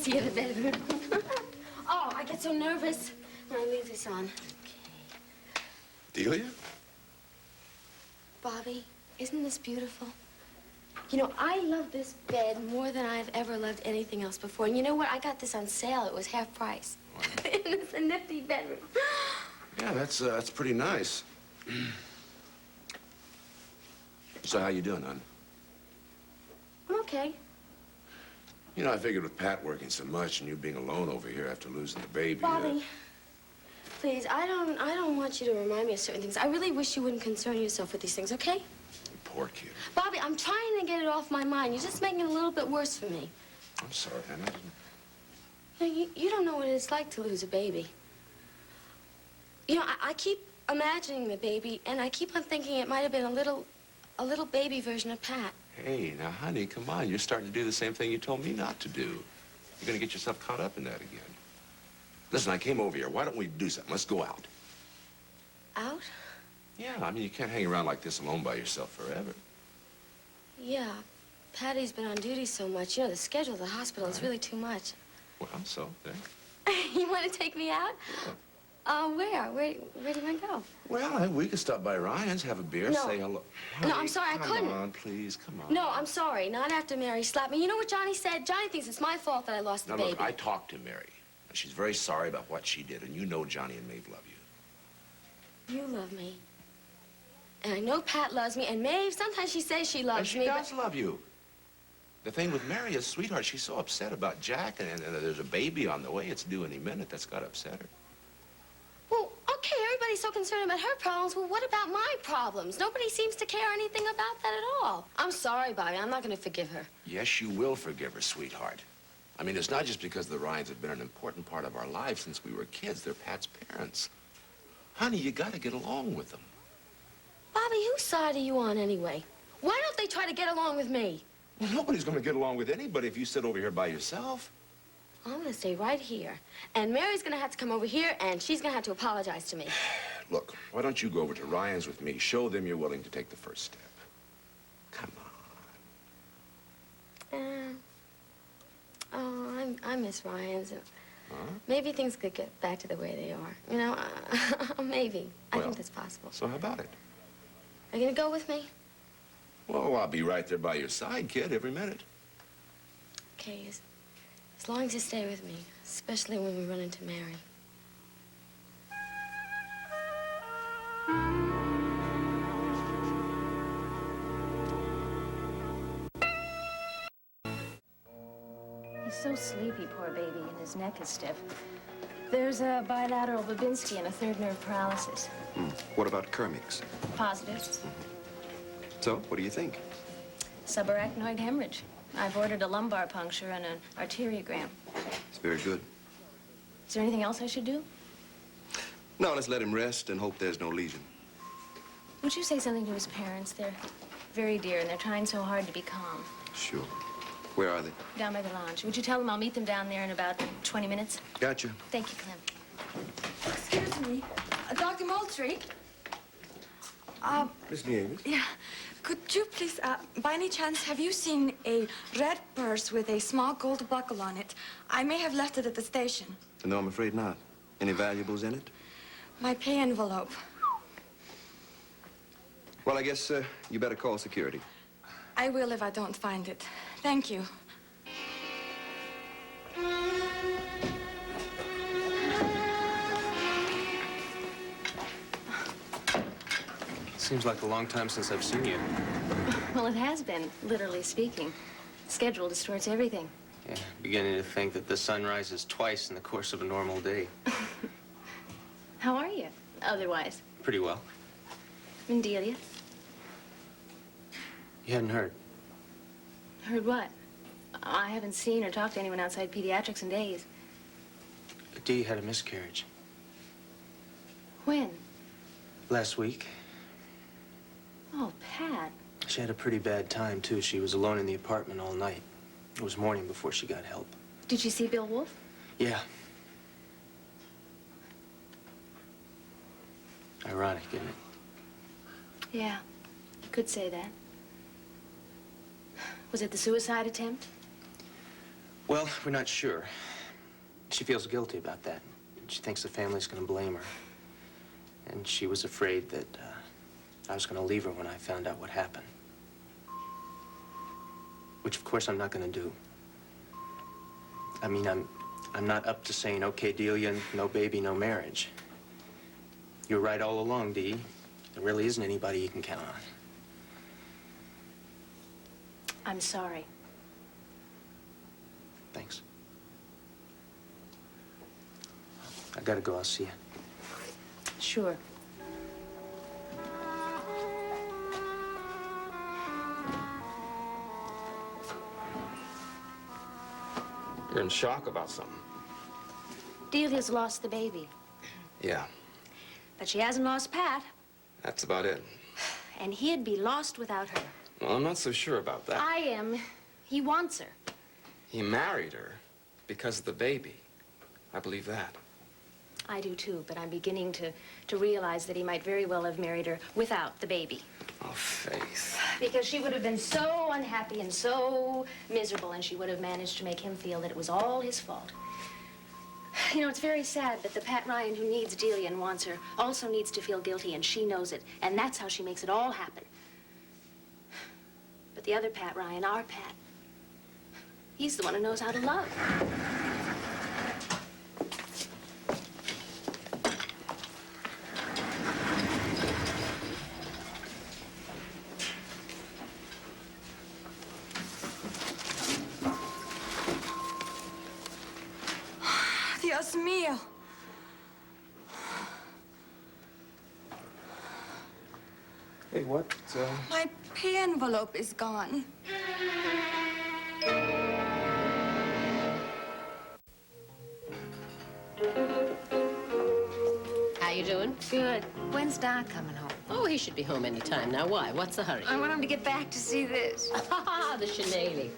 see you in the bedroom. Oh, I get so nervous when I leave this on. Delia? Bobby, isn't this beautiful? You know, I love this bed more than I've ever loved anything else before. And you know what? I got this on sale. It was half price. Wow. And it's a nifty bedroom. Yeah, that's pretty nice. So how you doing, hon? I'm okay. You know, I figured with Pat working so much and you being alone over here after losing the baby... Bobby, please, I don't want you to remind me of certain things. I really wish you wouldn't concern yourself with these things, okay? Poor kid. Bobby, I'm trying to get it off my mind. You're just making it a little bit worse for me. I'm sorry, hon. I didn't... You know, you don't know what it's like to lose a baby. You know, I keep imagining the baby, and I keep on thinking it might have been a little baby version of Pat. Hey, now, honey, come on. You're starting to do the same thing you told me not to do. You're going to get yourself caught up in that again. Listen, I came over here. Why don't we do something? Let's go out. Out? Yeah, I mean, you can't hang around like this alone by yourself forever. Yeah. Patty's been on duty so much. You know, the schedule of the hospital is really too much. Well, so, there. You want to take me out? Where? Where do you want to go? Well, we could stop by Ryan's, have a beer, No. say hello. No, I'm sorry, I couldn't. Come on, please, come on. No, I'm sorry. Not after Mary slapped me. You know what Johnny said? Johnny thinks it's my fault that I lost the Now, baby. look, I talked to Mary. She's very sorry about what she did, and you know Johnny and Maeve love you. You love me. And I know Pat loves me, and Maeve, sometimes she says she loves And me, she does love you. The thing with Mary is, sweetheart, she's so upset about Jack, and there's a baby on the way. It's due any minute. That's got to upset her. Well, okay, everybody's so concerned about her problems. Well, what about my problems? Nobody seems to care anything about that at all. I'm sorry, Bobby. I'm not going to forgive her. Yes, you will forgive her, sweetheart. I mean, it's not just because the Ryans have been an important part of our lives since we were kids. They're Pat's parents. Honey, you got to get along with them. Bobby, whose side are you on anyway? Why don't they try to get along with me? Well, nobody's going to get along with anybody if you sit over here by yourself. I'm going to stay right here. And Mary's going to have to come over here, and she's going to have to apologize to me. Look, why don't you go over to Ryan's with me? Show them you're willing to take the first step. Come on. I miss Ryan's. Huh? Maybe things could get back to the way they are. You know, maybe. I think that's possible. So how about it? Are you going to go with me? Well, I'll be right there by your side, kid, every minute. Okay, as long as you stay with me, especially when we run into Mary. He's so sleepy, poor baby, and his neck is stiff. There's a bilateral Babinski and a third nerve paralysis. What about Kermix? Positive. So, what do you think? Subarachnoid hemorrhage. I've ordered a lumbar puncture and an arteriogram. It's very good. Is there anything else I should do? No, let's let him rest and hope there's no lesion. Would you say something to his parents? They're very dear, and they're trying so hard to be calm. Sure. Where are they? Down by the lounge. Would you tell them I'll meet them down there in about 20 minutes? Gotcha. Thank you, Clem. Excuse me, Dr. Moultrie. Miss Nieves? Yeah, could you please, by any chance, have you seen a red purse with a small gold buckle on it? I may have left it at the station. No, I'm afraid not. Any valuables in it? My pay envelope. Well, I guess you better call security. I will if I don't find it. Thank you. Seems like a long time since I've seen you. Well, it has been, literally speaking. Schedule distorts everything. Yeah, beginning to think that the sun rises twice in the course of a normal day. How are you, otherwise? Pretty well. And Delia? You hadn't heard? Heard what? I haven't seen or talked to anyone outside pediatrics in days. Dee had a miscarriage. When? Last week. Oh, Pat. She had a pretty bad time, too. She was alone in the apartment all night. It was morning before she got help. Did you see Bill Wolf? Yeah. Ironic, isn't it? Yeah, you could say that. Was it the suicide attempt? Well, we're not sure. She feels guilty about that. She thinks the family's going to blame her. And she was afraid that I was going to leave her when I found out what happened. Which, of course, I'm not going to do. I mean, I'm not up to saying, okay, Delia, no baby, no marriage. You're right all along, Dee. There really isn't anybody you can count on. I'm sorry. Thanks. I gotta go. I'll see you. Sure. You're in shock about something. Delia's lost the baby, Yeah, but she hasn't lost Pat, that's about it. and he'd be lost without her. Well, I'm not so sure about that. I am. He wants her. He married her because of the baby. I believe that. I do too, but I'm beginning to realize that he might very well have married her without the baby. Oh, Faith. Because she would have been so unhappy and so miserable, and she would have managed to make him feel that it was all his fault. You know, it's very sad, but the Pat Ryan who needs Delia and wants her also needs to feel guilty, and she knows it, and that's how she makes it all happen. But the other Pat Ryan, our Pat, he's the one who knows how to love. Dios mío. Hey, what? My pay envelope is gone. How you doing? Good. When's Doc coming home? Oh, he should be home any time now. Why? What's the hurry? I want him to get back to see this. The shillelagh.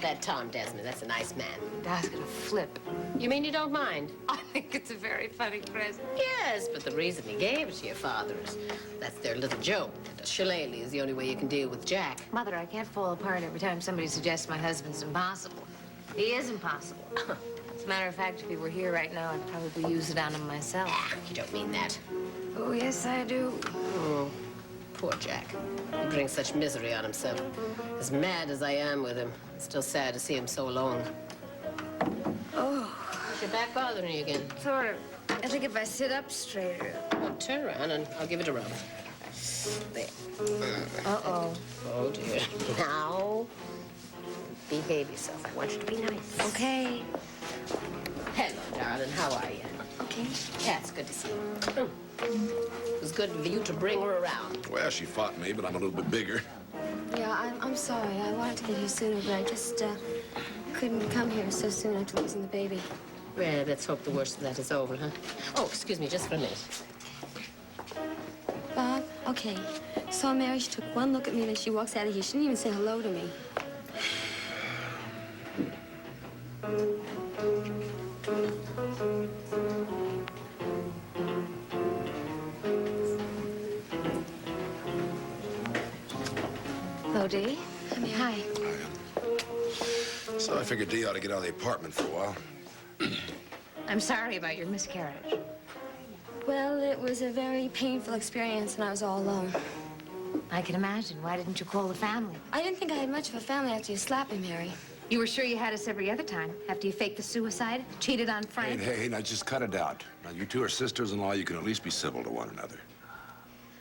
That Tom Desmond, that's a nice man. Doc's gonna flip. You mean you don't mind? I think it's a very funny present. Yes, but the reason he gave it to your father is that's their little joke. A shillelagh is the only way you can deal with Jack. Mother, I can't fall apart every time somebody suggests my husband's impossible. He is impossible. As a matter of fact, if he were here right now, I'd probably use it on him myself. Ah, you don't mean that. Oh, yes, I do. Oh, poor Jack. He brings such misery on himself. As mad as I am with him, it's still sad to see him so alone. Oh, Is your back bothering you again? sort of. I think if I sit up straighter. Well, turn around and I'll give it a rub. There. Uh-oh. Oh, dear. Now, behave yourself. I want you to be nice. Okay. Hello, darling. How are you? Okay. Yeah, it's good to see you. It was good of you to bring her around. Well, she fought me, but I'm a little bit bigger. Yeah, I'm sorry. I wanted to get here sooner, but I just couldn't come here so soon after losing the baby. Well, let's hope the worst of that is over, huh? Oh, excuse me, just for a minute. Bob, okay. Saw Mary, she took one look at me, then she walks out of here. She didn't even say hello to me. Hello, Dee. Hi. So I figured Dee ought to get out of the apartment for a while. I'm sorry about your miscarriage. Well, it was a very painful experience, and I was all alone. I can imagine. Why didn't you call the family? I didn't think I had much of a family after you slapped me, Mary. You were sure you had us every other time, after you faked the suicide, cheated on Frank. Hey, now just cut it out. Now, you two are sisters-in-law. You can at least be civil to one another.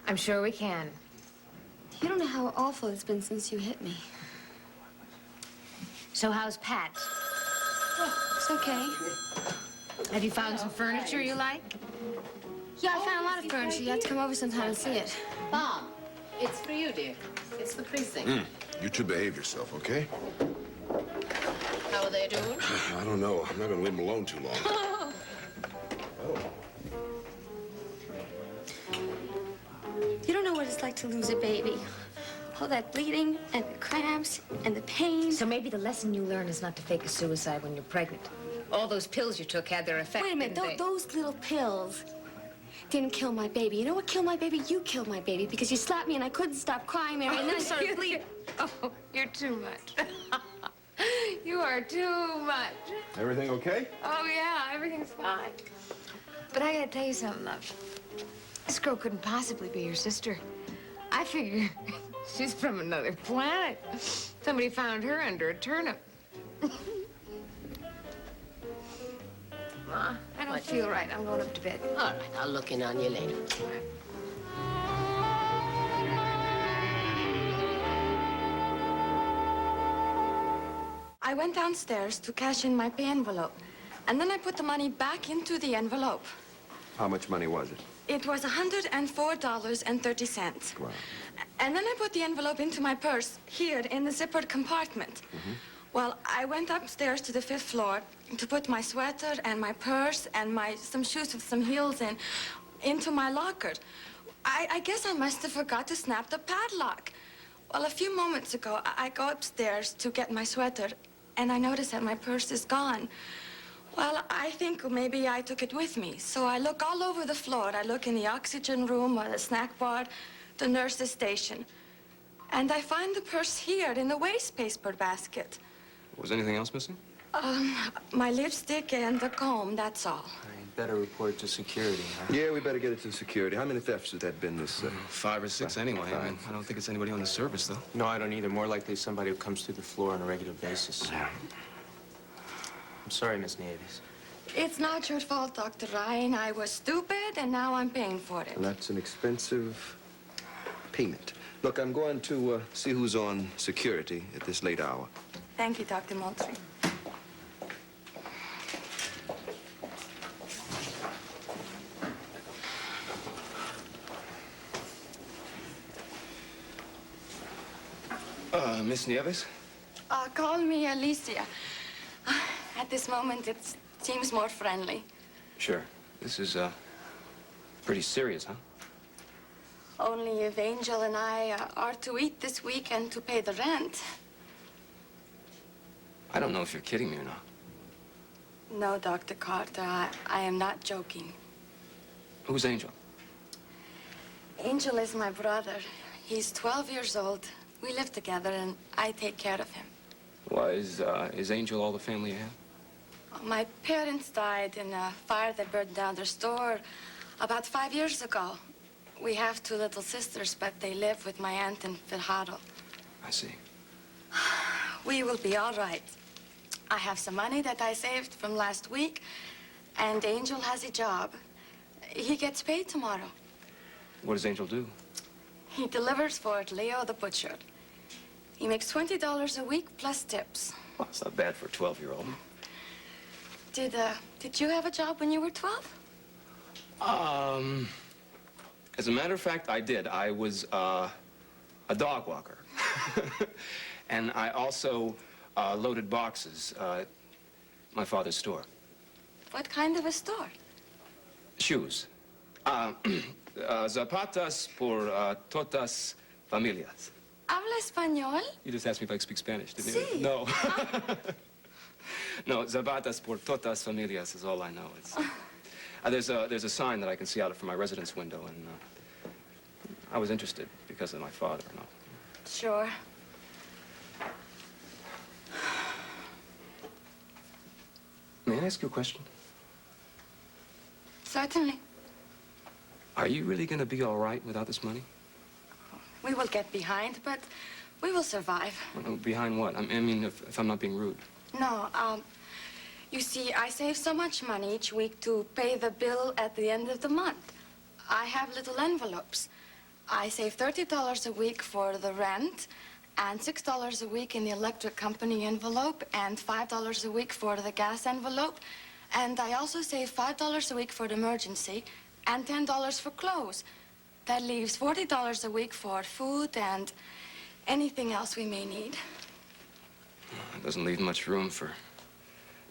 I'm sure we can. You don't know how awful it's been since you hit me. So how's Pat? It's okay. Have you found some furniture you like? Yeah, I found a lot of furniture. You have to come over sometime and see it. Bob, it's for you, dear. It's the precinct. You two behave yourself, okay? How are they doing? I don't know. I'm not going to leave them alone too long. You don't know what it's like to lose a baby. All that bleeding and the cramps and the pain. So maybe the lesson you learn is not to fake a suicide when you're pregnant. All those pills you took had their effect. Wait a minute, didn't they? those little pills didn't kill my baby. You know what killed my baby? You killed my baby because you slapped me and I couldn't stop crying, Mary, and then I started bleeding. Oh, you're too much. You are too much. Everything okay? Oh, yeah, everything's fine. But I gotta tell you something, love. This girl couldn't possibly be your sister. I figure she's from another planet. Somebody found her under a turnip. Ma, I don't feel right. I'm going up to bed. All right, I'll look in on you later. I went downstairs to cash in my pay envelope, and then I put the money back into the envelope. How much money was it? It was $104.30. Wow. And then I put the envelope into my purse here in the zippered compartment. Well, I went upstairs to the 5th floor to put my sweater and my purse and some shoes with some heels into my locker. I guess I must have forgot to snap the padlock. Well, a few moments ago, I go upstairs to get my sweater, and I notice that my purse is gone. Well, I think maybe I took it with me. So I look all over the floor. I look in the oxygen room, or the snack bar, the nurse's station. And I find the purse here in the waste paper basket. Was anything else missing? My lipstick and the comb, that's all. I'd better report to security, huh? Yeah, we better get it to security. How many thefts has that been this... 5 or 6 anyway. I mean, I don't think it's anybody on the service, though. No, I don't either. More likely somebody who comes through the floor on a regular basis. I'm sorry, Miss Nieves. It's not your fault, Dr. Ryan. I was stupid, and now I'm paying for it. And that's an expensive payment. Look, I'm going to see who's on security at this late hour. Thank you, Dr. Moultrie. Miss Nieves? Call me Alicia. At this moment, it seems more friendly. Sure. This is, pretty serious, huh? Only if Angel and I are to eat this week and to pay the rent. I don't know if you're kidding me or not. No, Dr. Carter, I am not joking. Who's Angel? Angel is my brother. He's 12 years old. We live together, and I take care of him. Well, is Angel all the family you have? My parents died in a fire that burned down their store about 5 years ago. We have 2 little sisters, but they live with my aunt in Fajardo. I see. We will be all right. I have some money that I saved from last week, and Angel has a job. He gets paid tomorrow. What does Angel do? He delivers for Leo the butcher. He makes $20 a week plus tips. Well, it's not bad for a 12-year-old. Did you have a job when you were 12? As a matter of fact, I did. I was, a dog walker. And I also, loaded boxes, at my father's store. What kind of a store? Shoes. Zapatas por todas familias. Habla español? You just asked me if I could speak Spanish, didn't Sí. you? No. No, zapatas por todas familias is all I know. It's, there's a sign that I can see out from my residence window, and I was interested because of my father and all. Sure. May I ask you a question? Certainly. Are you really going to be all right without this money? We will get behind, but we will survive. Behind what? I mean, if I'm not being rude. No, you see, I save so much money each week to pay the bill at the end of the month. I have little envelopes. I save $30 a week for the rent, and $6 a week in the electric company envelope, and $5 a week for the gas envelope. And I also save $5 a week for the emergency, and $10 for clothes. That leaves $40 a week for food and anything else we may need. It doesn't leave much room for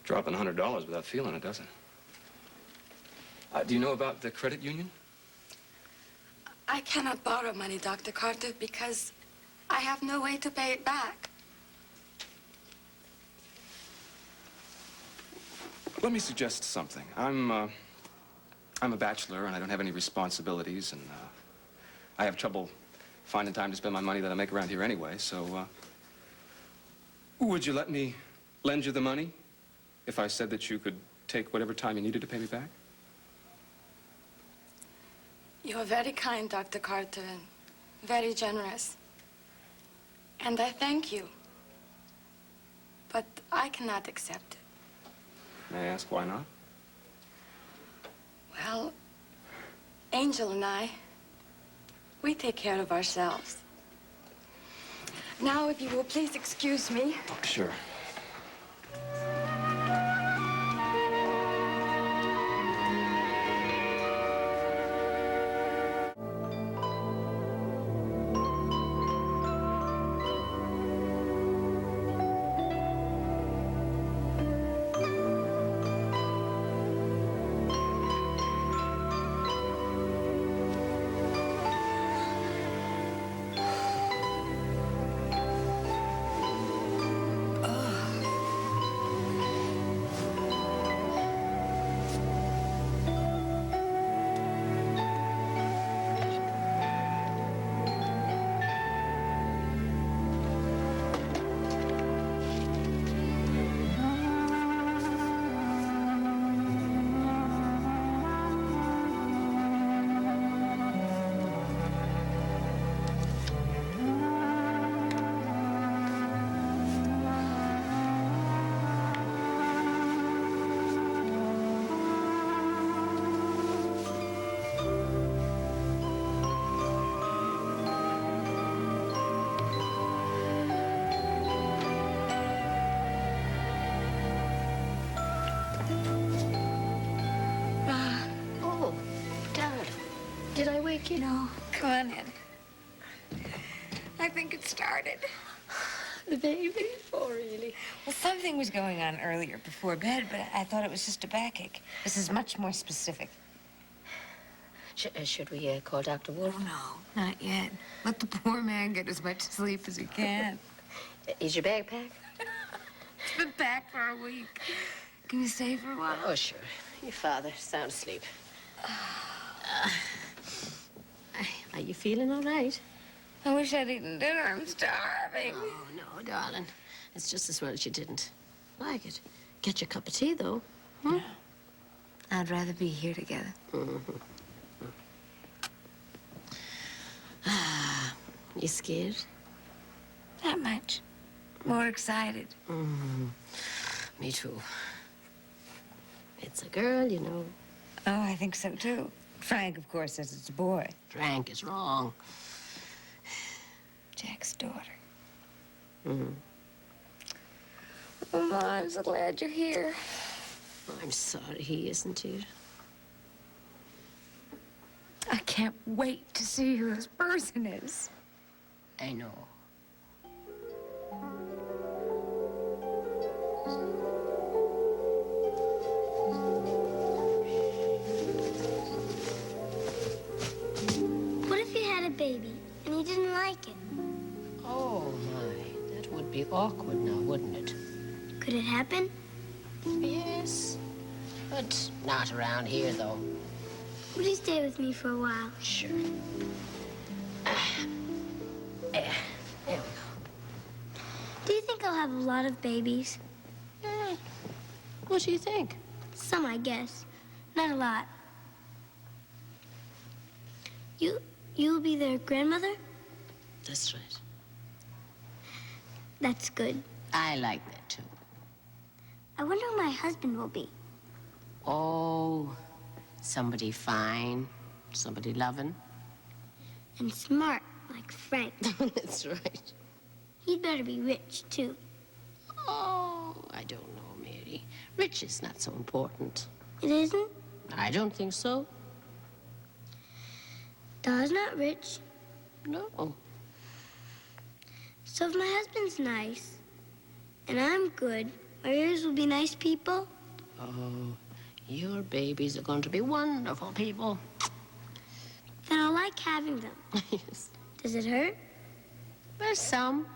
dropping $100 without feeling it, does it? Do you know about the credit union? I cannot borrow money, Dr. Carter, because I have no way to pay it back. Let me suggest something. I'm a bachelor, and I don't have any responsibilities, and I have trouble finding time to spend my money that I make around here anyway, so would you let me lend you the money if I said that you could take whatever time you needed to pay me back? You're very kind, Dr. Carter, and very generous. And I thank you. But I cannot accept it. May I ask why not? Well, Angel and I, we take care of ourselves. Now, if you will please excuse me. Sure. Oh, darling. Did I wake you? No, come on in. I think it started. The baby? Oh, really? Well, something was going on earlier before bed, but I thought it was just a backache. This is much more specific. Should we call Dr. Wolf? Oh, no, not yet. Let the poor man get as much sleep as he can. Is your bag packed? It's been packed for a week. Can you stay for a while? Oh, sure. Your father, sound asleep. Are you feeling all right? I wish I'd eaten dinner. I'm starving. Oh, no, darling. It's just as well that you didn't like it. Get your cup of tea, though. Hmm? No. I'd rather be here together. You scared? Not much. More excited. Me too. It's a girl, you know. Oh, I think so, too. Frank, of course, says it's a boy. Frank is wrong. Jack's daughter. Oh, Ma, I'm so glad you're here. I'm sorry he isn't here. I can't wait to see who this person is. I know. What if you had a baby and you didn't like it? Oh, my. That would be awkward now, wouldn't it? Could it happen? Yes. But not around here, though. Would you stay with me for a while? Sure. There we go. Do you think I'll have a lot of babies? What do you think? Some, I guess. Not a lot. You'll be their grandmother? That's right. That's good. I like that, too. I wonder who my husband will be. Oh, somebody fine, somebody loving. And smart, like Frank. That's right. He'd better be rich, too. Oh, I don't know, Mary. Rich is not so important. It isn't? I don't think so. Da's not rich. No. So if my husband's nice, and I'm good, my heirs will be nice people? Oh, your babies are going to be wonderful people. Then I'll like having them. Yes. Does it hurt? Well, some.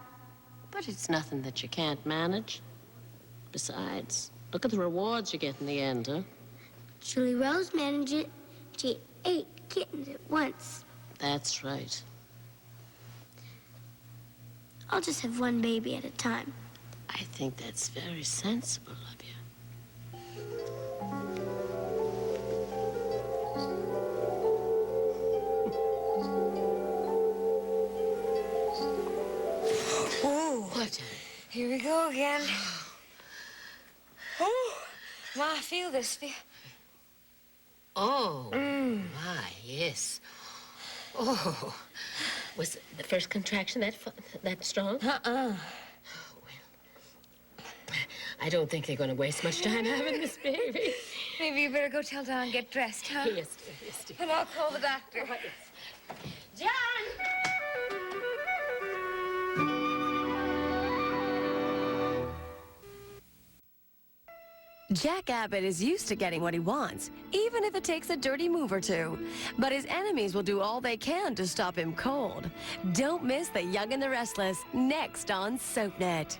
But it's nothing that you can't manage. Besides, look at the rewards you get in the end, huh? Julie Rose managed it. She ate kittens at once. That's right. I'll just have one baby at a time. I think that's very sensible of you. Ooh, What? here we go again. Oh, Ma, feel this. Oh, my, yes. Oh, was the first contraction that strong? I don't think they're going to waste much time having this baby. Maybe you better go tell Don get dressed, huh? Yes, dear, yes, dear. And I'll call the doctor. John! Jack Abbott is used to getting what he wants, even if it takes a dirty move or two. But his enemies will do all they can to stop him cold. Don't miss The Young and the Restless, next on SoapNet.